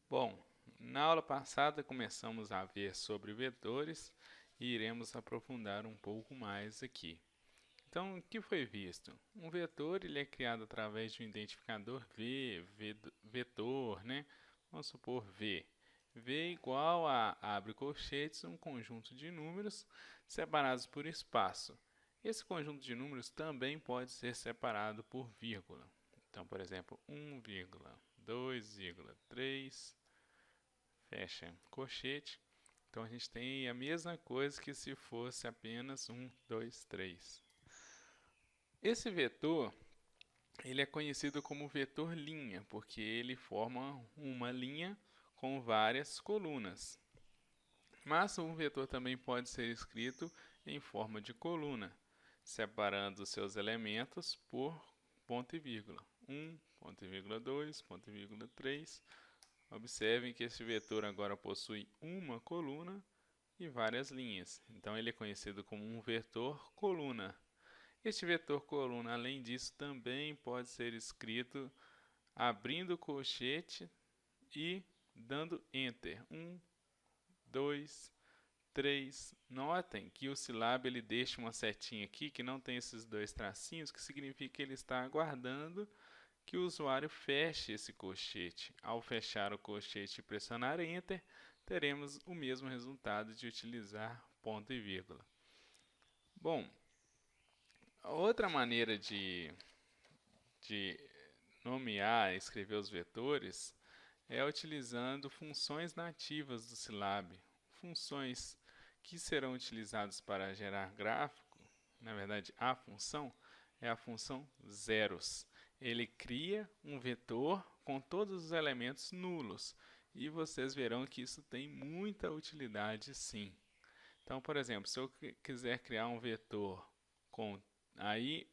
Bom, na aula passada começamos a ver sobre vetores e iremos aprofundar um pouco mais aqui. Então, o que foi visto? Um vetor ele é criado através de um identificador vetor, né? Vamos supor V. V é igual a, abre colchetes, um conjunto de números separados por espaço. Esse conjunto de números também pode ser separado por vírgula. Então, por exemplo, 1, 2, 3, fecha colchete. Então a gente tem a mesma coisa que se fosse apenas 1, 2, 3. Esse vetor ele é conhecido como vetor linha, porque ele forma uma linha com várias colunas. Mas um vetor também pode ser escrito em forma de coluna, separando seus elementos por ponto e vírgula. 1, ponto e vírgula 2, ponto e vírgula 3. Observem que esse vetor agora possui uma coluna e várias linhas. Então, ele é conhecido como um vetor coluna. Este vetor coluna, além disso, também pode ser escrito abrindo o colchete e dando Enter. 1, 2, 3. Notem que o Silab ele deixa uma setinha aqui que não tem esses dois tracinhos, que significa que ele está aguardando que o usuário feche esse colchete. Ao fechar o colchete e pressionar Enter, teremos o mesmo resultado de utilizar ponto e vírgula. Bom, a outra maneira de nomear e escrever os vetores é utilizando funções nativas do Silab. Funções que serão utilizadas para gerar gráfico, na verdade a função é a função zeros. Ele cria um vetor com todos os elementos nulos e vocês verão que isso tem muita utilidade sim. Então, por exemplo, se eu quiser criar um vetor com aí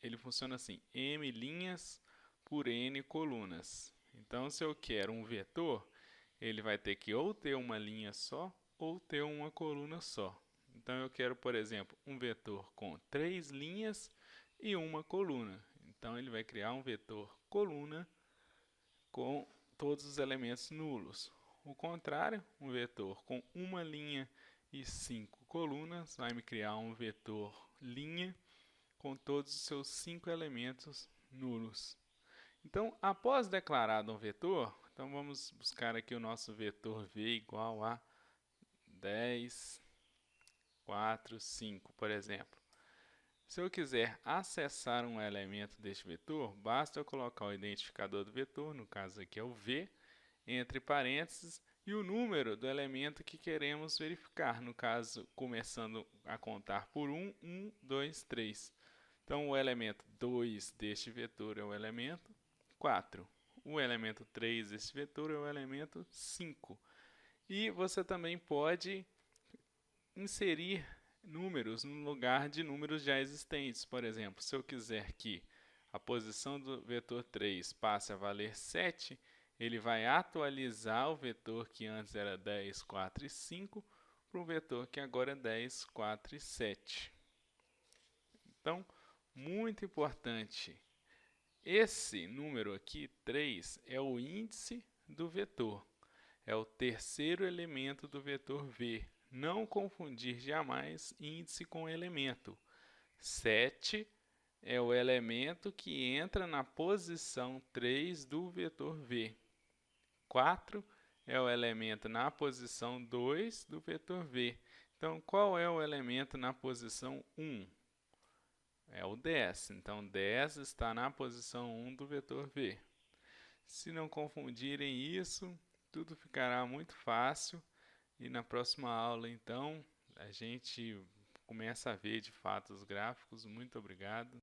ele funciona assim: m linhas por n colunas. Então, se eu quero um vetor, ele vai ter que ou ter uma linha só ou ter uma coluna só. Então, eu quero, por exemplo, um vetor com 3 linhas e uma coluna. Então, ele vai criar um vetor coluna com todos os elementos nulos. O contrário, um vetor com uma linha e 5 colunas vai me criar um vetor linha com todos os seus 5 elementos nulos. Então, após declarado um vetor, então vamos buscar aqui o nosso vetor v igual a 10, 4, 5, por exemplo. Se eu quiser acessar um elemento deste vetor, basta eu colocar o identificador do vetor, no caso aqui é o v, entre parênteses, e o número do elemento que queremos verificar, no caso, começando a contar por 1, 1, 2, 3. Então, o elemento 2 deste vetor é o elemento 4. O elemento 3 deste vetor é o elemento 5. E você também pode inserir números no lugar de números já existentes. Por exemplo, se eu quiser que a posição do vetor 3 passe a valer 7, ele vai atualizar o vetor que antes era 10, 4 e 5 para um vetor que agora é 10, 4 e 7. Então, muito importante, esse número aqui, 3, é o índice do vetor. É o terceiro elemento do vetor v. Não confundir jamais índice com elemento. 7 é o elemento que entra na posição 3 do vetor v. 4 é o elemento na posição 2 do vetor v. Então, qual é o elemento na posição 1? É o 10. Então, 10 está na posição 1 do vetor v. Se não confundirem isso, tudo ficará muito fácil. E na próxima aula, então, a gente começa a ver de fato os gráficos. Muito obrigado.